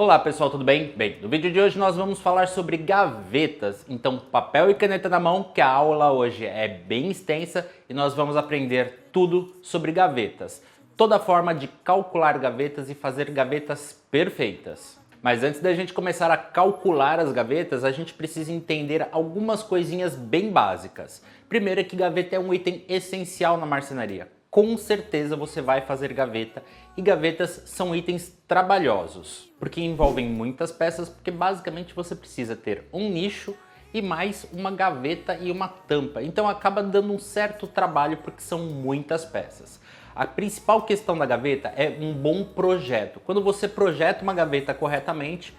Olá pessoal, tudo bem? Bem, no vídeo de hoje nós vamos falar sobre gavetas, então papel e caneta na mão, que a aula hoje é bem extensa e nós vamos aprender tudo sobre gavetas, toda forma de calcular gavetas e fazer gavetas perfeitas. Mas antes da gente começar a calcular as gavetas, a gente precisa entender algumas coisinhas bem básicas. Primeiro é que gaveta é um item essencial na marcenaria. Com certeza você vai fazer gaveta e gavetas são itens trabalhosos, porque envolvem muitas peças, porque basicamente você precisa ter um nicho e mais uma gaveta e uma tampa, então acaba dando um certo trabalho porque são muitas peças. A principal questão da gaveta é um bom projeto. Quando você projeta uma gaveta corretamente,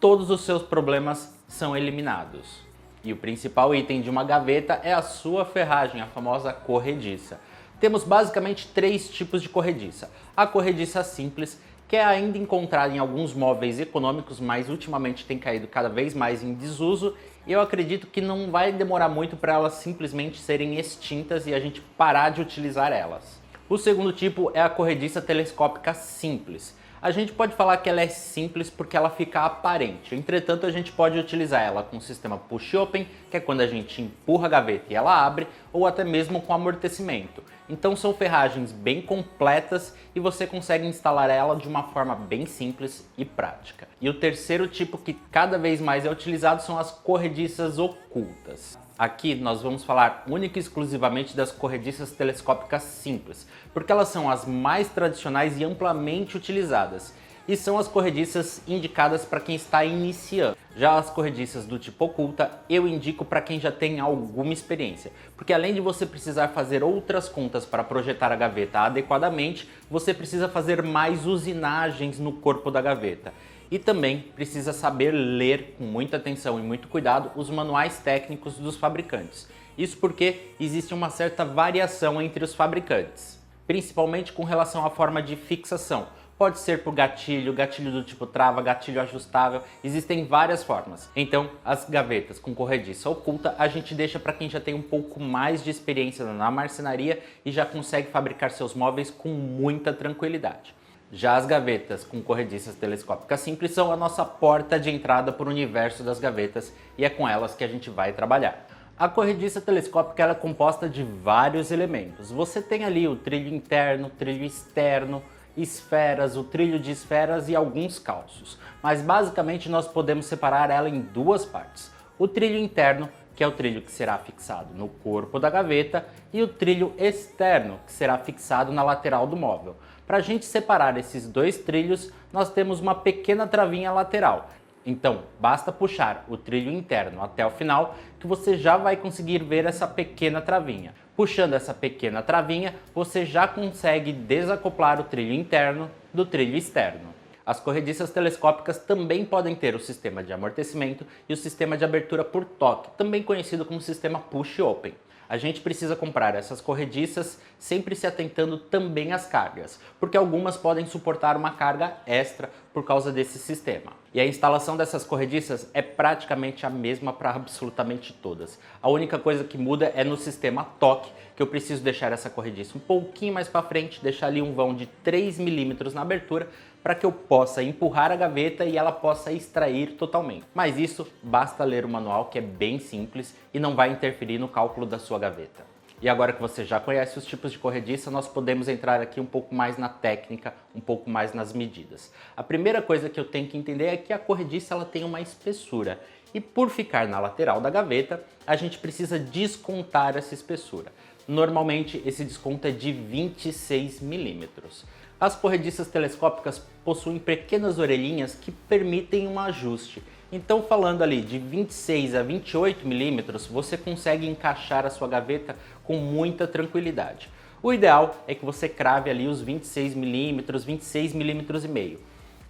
todos os seus problemas são eliminados. E o principal item de uma gaveta é a sua ferragem, a famosa corrediça. Temos basicamente três tipos de corrediça. A corrediça simples, que é ainda encontrada em alguns móveis econômicos, mas ultimamente tem caído cada vez mais em desuso, e eu acredito que não vai demorar muito para elas simplesmente serem extintas e a gente parar de utilizar elas. O segundo tipo é a corrediça telescópica simples. A gente pode falar que ela é simples porque ela fica aparente, entretanto a gente pode utilizar ela com o sistema push-open, que é quando a gente empurra a gaveta e ela abre, ou até mesmo com amortecimento. Então são ferragens bem completas e você consegue instalar ela de uma forma bem simples e prática. E o terceiro tipo que cada vez mais é utilizado são as corrediças ocultas. Aqui nós vamos falar única e exclusivamente das corrediças telescópicas simples, porque elas são as mais tradicionais e amplamente utilizadas, e são as corrediças indicadas para quem está iniciando. Já as corrediças do tipo oculta eu indico para quem já tem alguma experiência, porque além de você precisar fazer outras contas para projetar a gaveta adequadamente, você precisa fazer mais usinagens no corpo da gaveta. E também precisa saber ler com muita atenção e muito cuidado os manuais técnicos dos fabricantes. Isso porque existe uma certa variação entre os fabricantes, principalmente com relação à forma de fixação. Pode ser por gatilho, gatilho do tipo trava, gatilho ajustável, existem várias formas. Então, as gavetas com corrediça oculta a gente deixa para quem já tem um pouco mais de experiência na marcenaria e já consegue fabricar seus móveis com muita tranquilidade. Já as gavetas com corrediças telescópicas simples são a nossa porta de entrada para o universo das gavetas e é com elas que a gente vai trabalhar. A corrediça telescópica ela é composta de vários elementos. Você tem ali o trilho interno, trilho externo, esferas, o trilho de esferas e alguns calços. Mas basicamente nós podemos separar ela em duas partes. O trilho interno, que é o trilho que será fixado no corpo da gaveta, e o trilho externo, que será fixado na lateral do móvel. Para a gente separar esses dois trilhos, nós temos uma pequena travinha lateral. Então, basta puxar o trilho interno até o final que você já vai conseguir ver essa pequena travinha. Puxando essa pequena travinha, você já consegue desacoplar o trilho interno do trilho externo. As corrediças telescópicas também podem ter o sistema de amortecimento e o sistema de abertura por toque, também conhecido como sistema push-open. A gente precisa comprar essas corrediças sempre se atentando também às cargas, porque algumas podem suportar uma carga extra por causa desse sistema. E a instalação dessas corrediças é praticamente a mesma para absolutamente todas. A única coisa que muda é no sistema toque, que eu preciso deixar essa corrediça um pouquinho mais para frente, deixar ali um vão de 3 milímetros na abertura, para que eu possa empurrar a gaveta e ela possa extrair totalmente. Mas isso basta ler o manual, que é bem simples e não vai interferir no cálculo da sua gaveta. E agora que você já conhece os tipos de corrediça, nós podemos entrar aqui um pouco mais na técnica, um pouco mais nas medidas. A primeira coisa que eu tenho que entender é que a corrediça ela tem uma espessura. E por ficar na lateral da gaveta, a gente precisa descontar essa espessura. Normalmente esse desconto é de 26 milímetros. As corrediças telescópicas possuem pequenas orelhinhas que permitem um ajuste. Então, falando ali de 26 a 28 milímetros, você consegue encaixar a sua gaveta com muita tranquilidade. O ideal é que você crave ali os 26 milímetros, 26 milímetros e meio.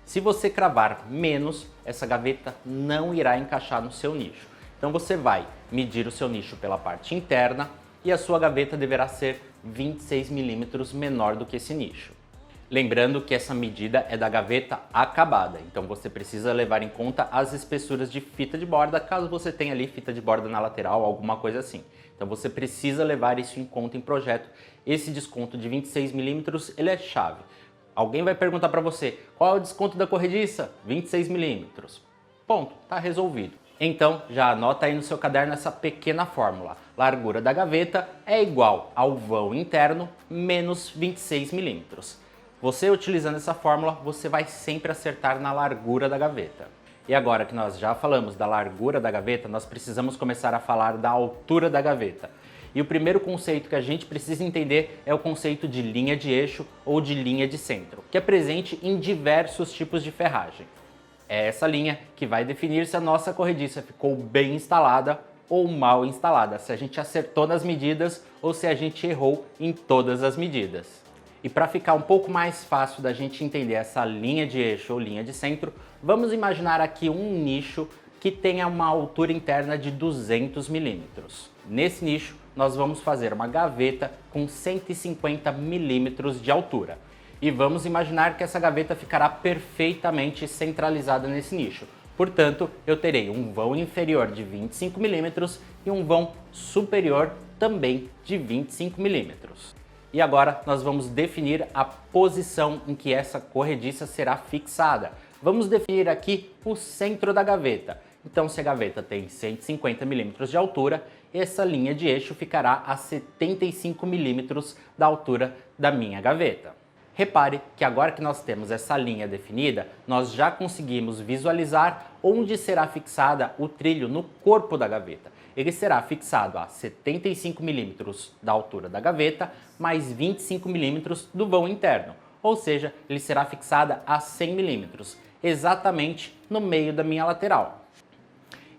Se você cravar menos, essa gaveta não irá encaixar no seu nicho. Então você vai medir o seu nicho pela parte interna e a sua gaveta deverá ser 26 milímetros menor do que esse nicho. Lembrando que essa medida é da gaveta acabada, então você precisa levar em conta as espessuras de fita de borda, caso você tenha ali fita de borda na lateral, alguma coisa assim. Então você precisa levar isso em conta em projeto. Esse desconto de 26 milímetros ele é chave. Alguém vai perguntar para você, qual é o desconto da corrediça? 26 milímetros. Ponto, tá resolvido. Então, já anota aí no seu caderno essa pequena fórmula. Largura da gaveta é igual ao vão interno menos 26 milímetros. Você utilizando essa fórmula, você vai sempre acertar na largura da gaveta. E agora que nós já falamos da largura da gaveta, nós precisamos começar a falar da altura da gaveta. E o primeiro conceito que a gente precisa entender é o conceito de linha de eixo ou de linha de centro, que é presente em diversos tipos de ferragem. É essa linha que vai definir se a nossa corrediça ficou bem instalada ou mal instalada, se a gente acertou nas medidas ou se a gente errou em todas as medidas. E para ficar um pouco mais fácil da gente entender essa linha de eixo ou linha de centro, vamos imaginar aqui um nicho que tenha uma altura interna de 200 milímetros. Nesse nicho, nós vamos fazer uma gaveta com 150 milímetros de altura. E vamos imaginar que essa gaveta ficará perfeitamente centralizada nesse nicho. Portanto, eu terei um vão inferior de 25 milímetros e um vão superior também de 25 milímetros. E agora nós vamos definir a posição em que essa corrediça será fixada. Vamos definir aqui o centro da gaveta. Então, se a gaveta tem 150 milímetros de altura, essa linha de eixo ficará a 75 milímetros da altura da minha gaveta. Repare que agora que nós temos essa linha definida, nós já conseguimos visualizar onde será fixada o trilho no corpo da gaveta. Ele será fixado a 75 milímetros da altura da gaveta, mais 25 milímetros do vão interno, ou seja, ele será fixado a 100 milímetros, exatamente no meio da minha lateral.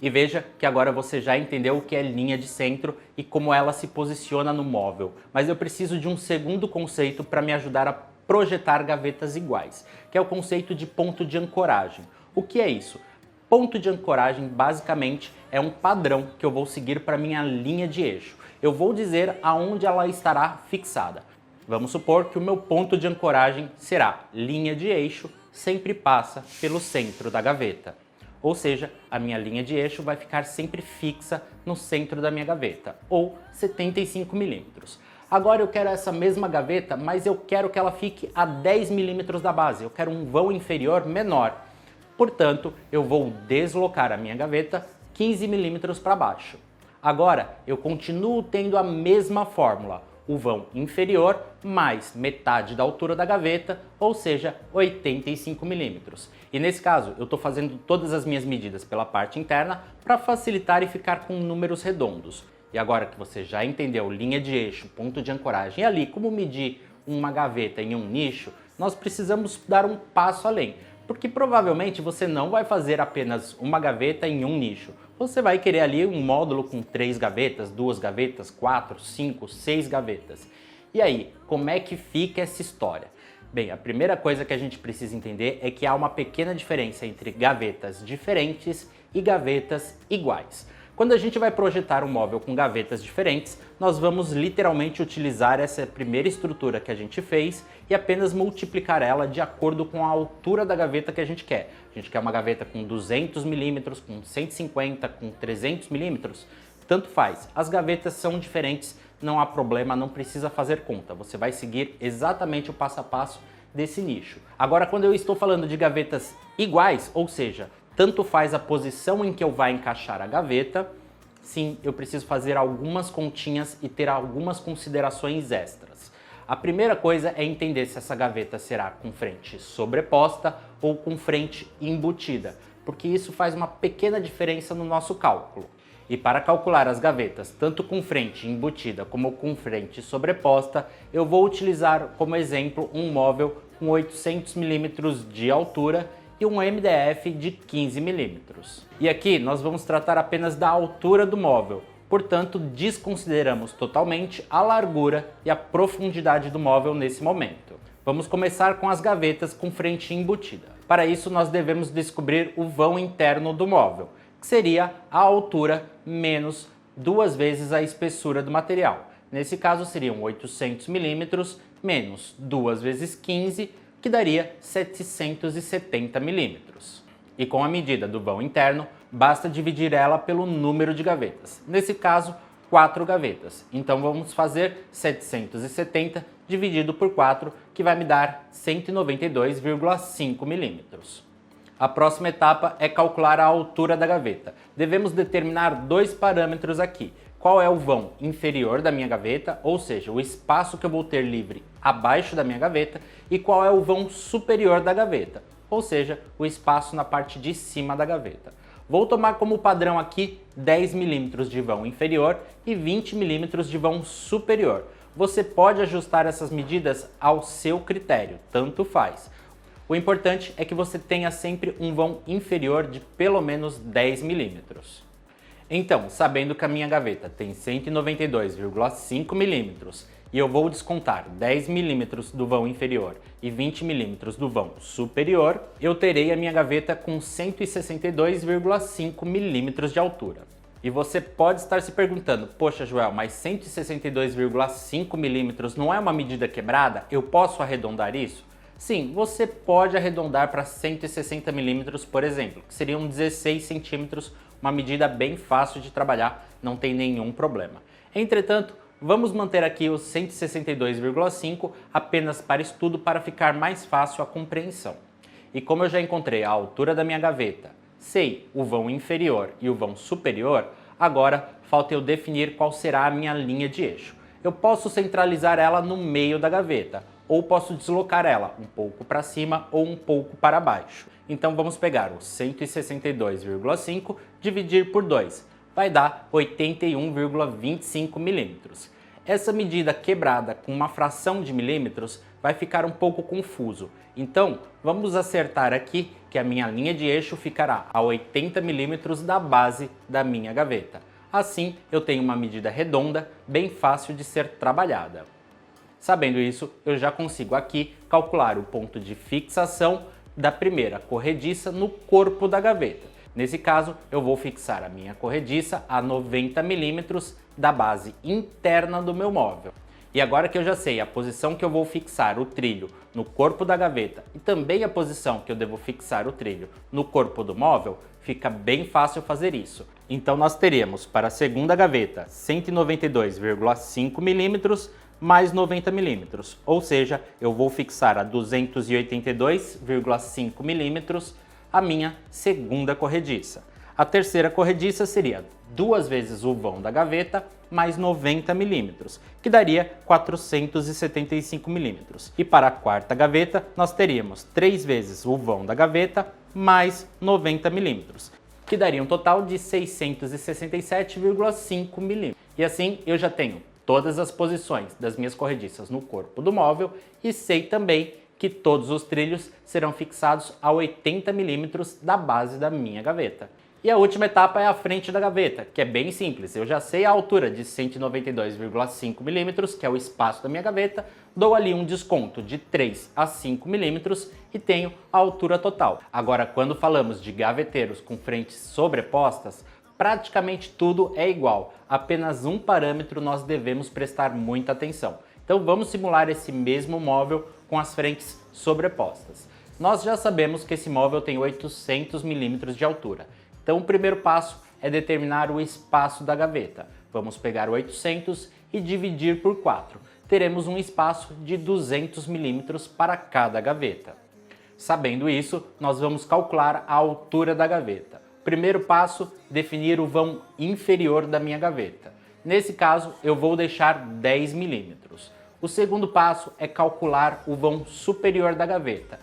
E veja que agora você já entendeu o que é linha de centro e como ela se posiciona no móvel, mas eu preciso de um segundo conceito para me ajudar a projetar gavetas iguais, que é o conceito de ponto de ancoragem. O que é isso? Ponto de ancoragem basicamente é um padrão que eu vou seguir para minha linha de eixo. Eu vou dizer aonde ela estará fixada. Vamos supor que o meu ponto de ancoragem será linha de eixo, sempre passa pelo centro da gaveta. Ou seja, a minha linha de eixo vai ficar sempre fixa no centro da minha gaveta, ou 75 milímetros. Agora eu quero essa mesma gaveta, mas eu quero que ela fique a 10 milímetros da base. Eu quero um vão inferior menor. Portanto, eu vou deslocar a minha gaveta 15 milímetros para baixo. Agora, eu continuo tendo a mesma fórmula. O vão inferior mais metade da altura da gaveta, ou seja, 85 milímetros. E nesse caso, eu estou fazendo todas as minhas medidas pela parte interna para facilitar e ficar com números redondos. E agora que você já entendeu linha de eixo, ponto de ancoragem e ali como medir uma gaveta em um nicho, nós precisamos dar um passo além. Porque provavelmente você não vai fazer apenas uma gaveta em um nicho. Você vai querer ali um módulo com 3 gavetas, 2 gavetas, 4, 5, 6 gavetas. E aí, como é que fica essa história? Bem, a primeira coisa que a gente precisa entender é que há uma pequena diferença entre gavetas diferentes e gavetas iguais. Quando a gente vai projetar um móvel com gavetas diferentes, nós vamos literalmente utilizar essa primeira estrutura que a gente fez e apenas multiplicar ela de acordo com a altura da gaveta que a gente quer. A gente quer uma gaveta com 200 milímetros, com 150, com 300 milímetros, tanto faz. As gavetas são diferentes, não há problema, não precisa fazer conta. Você vai seguir exatamente o passo a passo desse nicho. Agora, quando eu estou falando de gavetas iguais, ou seja, tanto faz a posição em que eu vou encaixar a gaveta, sim, eu preciso fazer algumas continhas e ter algumas considerações extras. A primeira coisa é entender se essa gaveta será com frente sobreposta ou com frente embutida, porque isso faz uma pequena diferença no nosso cálculo. E para calcular as gavetas, tanto com frente embutida como com frente sobreposta, eu vou utilizar como exemplo um móvel com 800 milímetros de altura e um MDF de 15 milímetros. E aqui nós vamos tratar apenas da altura do móvel, portanto desconsideramos totalmente a largura e a profundidade do móvel nesse momento. Vamos começar com as gavetas com frente embutida. Para isso nós devemos descobrir o vão interno do móvel, que seria a altura menos 2 vezes a espessura do material. Nesse caso seriam 800 milímetros menos 2 vezes 15, que daria 770 milímetros. E com a medida do vão interno, basta dividir ela pelo número de gavetas. Nesse caso, 4 gavetas. Então vamos fazer 770 dividido por 4, que vai me dar 192,5 milímetros. A próxima etapa é calcular a altura da gaveta. Devemos determinar dois parâmetros aqui. Qual é o vão inferior da minha gaveta, ou seja, o espaço que eu vou ter livre abaixo da minha gaveta, e qual é o vão superior da gaveta, ou seja, o espaço na parte de cima da gaveta. Vou tomar como padrão aqui 10 milímetros de vão inferior e 20 milímetros de vão superior. Você pode ajustar essas medidas ao seu critério, tanto faz. O importante é que você tenha sempre um vão inferior de pelo menos 10 milímetros. Então, sabendo que a minha gaveta tem 192,5 milímetros e eu vou descontar 10 milímetros do vão inferior e 20 milímetros do vão superior, eu terei a minha gaveta com 162,5 milímetros de altura. E você pode estar se perguntando, poxa Joel, mas 162,5 milímetros não é uma medida quebrada? Eu posso arredondar isso? Sim, você pode arredondar para 160 milímetros, por exemplo, que seriam 16 centímetros, uma medida bem fácil de trabalhar, não tem nenhum problema. Entretanto, vamos manter aqui os 162,5 apenas para estudo para ficar mais fácil a compreensão. E como eu já encontrei a altura da minha gaveta, sei o vão inferior e o vão superior, agora falta eu definir qual será a minha linha de eixo. Eu posso centralizar ela no meio da gaveta, ou posso deslocar ela um pouco para cima ou um pouco para baixo. Então vamos pegar o 162,5 dividir por 2, vai dar 81,25 milímetros. Essa medida quebrada com uma fração de milímetros vai ficar um pouco confuso. Então vamos acertar aqui que a minha linha de eixo ficará a 80 milímetros da base da minha gaveta. Assim eu tenho uma medida redonda, bem fácil de ser trabalhada. Sabendo isso, eu já consigo aqui calcular o ponto de fixação da primeira corrediça no corpo da gaveta. Nesse caso, eu vou fixar a minha corrediça a 90 milímetros da base interna do meu móvel. E agora que eu já sei a posição que eu vou fixar o trilho no corpo da gaveta e também a posição que eu devo fixar o trilho no corpo do móvel, fica bem fácil fazer isso. Então nós teríamos para a segunda gaveta 192,5 milímetros mais 90 milímetros, ou seja, eu vou fixar a 282,5 milímetros a minha segunda corrediça. A terceira corrediça seria 2 vezes o vão da gaveta mais 90 milímetros, que daria 475 milímetros. E para a quarta gaveta, nós teríamos 3 vezes o vão da gaveta mais 90 milímetros, que daria um total de 667,5 milímetros. E assim eu já tenho todas as posições das minhas corrediças no corpo do móvel e sei também que todos os trilhos serão fixados a 80 milímetros da base da minha gaveta. E a última etapa é a frente da gaveta, que é bem simples. Eu já sei a altura de 192,5 milímetros, que é o espaço da minha gaveta, dou ali um desconto de 3 a 5 milímetros e tenho a altura total. Agora, quando falamos de gaveteiros com frentes sobrepostas, praticamente tudo é igual, apenas um parâmetro nós devemos prestar muita atenção. Então vamos simular esse mesmo móvel com as frentes sobrepostas. Nós já sabemos que esse móvel tem 800 milímetros de altura. Então o primeiro passo é determinar o espaço da gaveta. Vamos pegar o 800 e dividir por 4. Teremos um espaço de 200 milímetros para cada gaveta. Sabendo isso, nós vamos calcular a altura da gaveta. Primeiro passo, definir o vão inferior da minha gaveta. Nesse caso, eu vou deixar 10 milímetros. O segundo passo é calcular o vão superior da gaveta.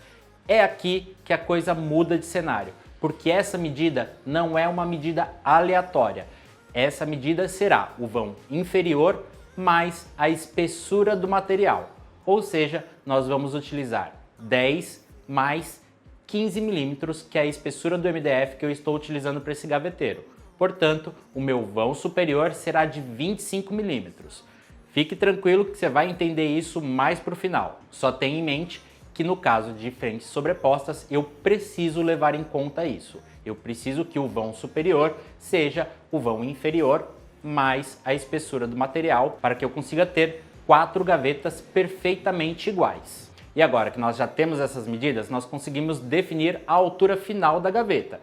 É aqui que a coisa muda de cenário, porque essa medida não é uma medida aleatória. Essa medida será o vão inferior mais a espessura do material. Ou seja, nós vamos utilizar 10 mais 15 milímetros, que é a espessura do MDF que eu estou utilizando para esse gaveteiro. Portanto, o meu vão superior será de 25 milímetros. Fique tranquilo que você vai entender isso mais para o final. Só tenha em mente que no caso de frentes sobrepostas, eu preciso levar em conta isso. Eu preciso que o vão superior seja o vão inferior mais a espessura do material para que eu consiga ter 4 gavetas perfeitamente iguais. E agora que nós já temos essas medidas, nós conseguimos definir a altura final da gaveta.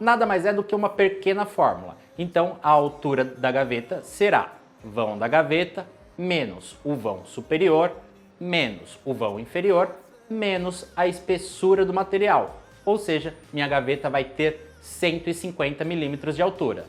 Nada mais é do que uma pequena fórmula. Então, a altura da gaveta será vão da gaveta, menos o vão superior, menos o vão inferior, menos a espessura do material. Ou seja, minha gaveta vai ter 150 milímetros de altura.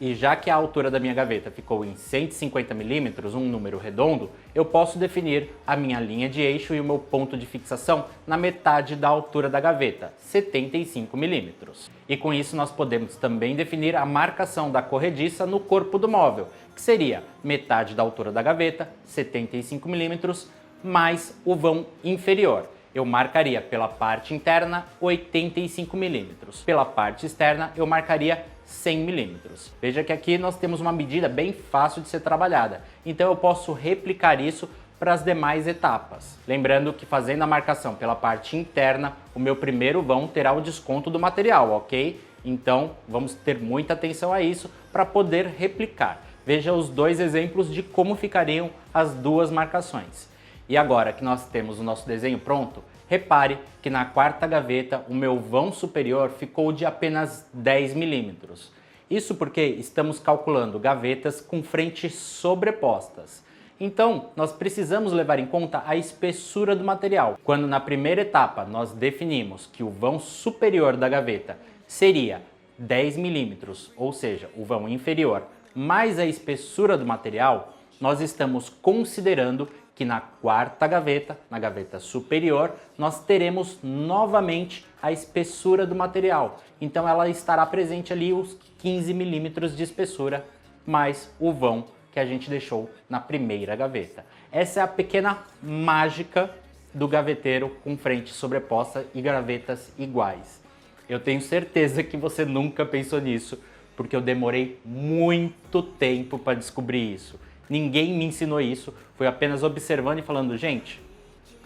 E já que a altura da minha gaveta ficou em 150 milímetros, um número redondo, eu posso definir a minha linha de eixo e o meu ponto de fixação na metade da altura da gaveta, 75 milímetros. E com isso nós podemos também definir a marcação da corrediça no corpo do móvel, que seria metade da altura da gaveta, 75 milímetros, mais o vão inferior. Eu marcaria pela parte interna 85 milímetros. Pela parte externa eu marcaria 100 milímetros. Veja que aqui nós temos uma medida bem fácil de ser trabalhada, então eu posso replicar isso para as demais etapas. Lembrando que fazendo a marcação pela parte interna, o meu primeiro vão terá o desconto do material, ok? Então vamos ter muita atenção a isso para poder replicar. Veja os dois exemplos de como ficariam as duas marcações. E agora que nós temos o nosso desenho pronto, repare que na quarta gaveta o meu vão superior ficou de apenas 10 milímetros. Isso porque estamos calculando gavetas com frentes sobrepostas. Então, nós precisamos levar em conta a espessura do material. Quando na primeira etapa nós definimos que o vão superior da gaveta seria 10 milímetros, ou seja, o vão inferior, mais a espessura do material, nós estamos considerando que na quarta gaveta, na gaveta superior, nós teremos novamente a espessura do material. Então ela estará presente ali os 15 milímetros de espessura, mais o vão que a gente deixou na primeira gaveta. Essa é a pequena mágica do gaveteiro com frente sobreposta e gavetas iguais. Eu tenho certeza que você nunca pensou nisso, porque eu demorei muito tempo para descobrir isso. Ninguém me ensinou isso, foi apenas observando e falando, gente,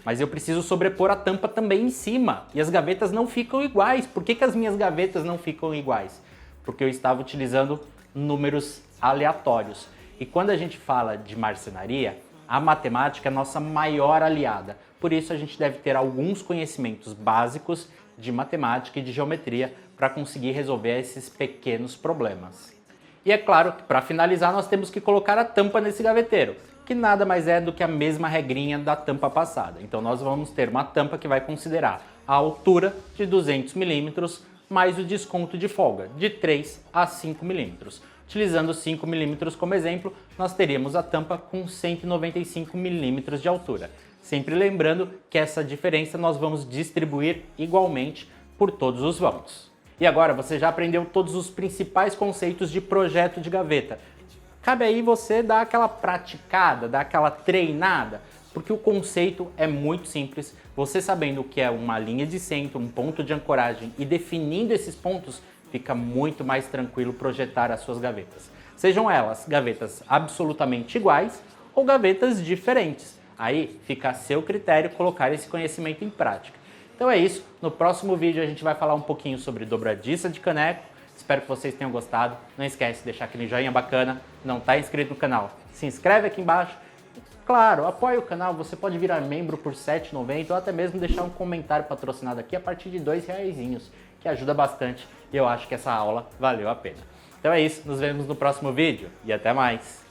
mas eu preciso sobrepor a tampa também em cima e as gavetas não ficam iguais. Por que as minhas gavetas não ficam iguais? Porque eu estava utilizando números aleatórios. E quando a gente fala de marcenaria, a matemática é a nossa maior aliada. Por isso a gente deve ter alguns conhecimentos básicos de matemática e de geometria para conseguir resolver esses pequenos problemas. E é claro que para finalizar nós temos que colocar a tampa nesse gaveteiro, que nada mais é do que a mesma regrinha da tampa passada. Então nós vamos ter uma tampa que vai considerar a altura de 200 milímetros mais o desconto de folga de 3 a 5 milímetros. Utilizando 5 milímetros como exemplo, nós teríamos a tampa com 195 milímetros de altura. Sempre lembrando que essa diferença nós vamos distribuir igualmente por todos os vãos. E agora você já aprendeu todos os principais conceitos de projeto de gaveta. Cabe aí você dar aquela praticada, dar aquela treinada, porque o conceito é muito simples. Você sabendo o que é uma linha de centro, um ponto de ancoragem e definindo esses pontos, fica muito mais tranquilo projetar as suas gavetas. Sejam elas gavetas absolutamente iguais ou gavetas diferentes. Aí fica a seu critério colocar esse conhecimento em prática. Então é isso, no próximo vídeo a gente vai falar um pouquinho sobre dobradiça de caneco. Espero que vocês tenham gostado. Não esquece de deixar aquele joinha bacana. Não está inscrito no canal, se inscreve aqui embaixo. Claro, apoie o canal, você pode virar membro por R$ 7,90 ou até mesmo deixar um comentário patrocinado aqui a partir de R$2, que ajuda bastante e eu acho que essa aula valeu a pena. Então é isso, nos vemos no próximo vídeo e até mais!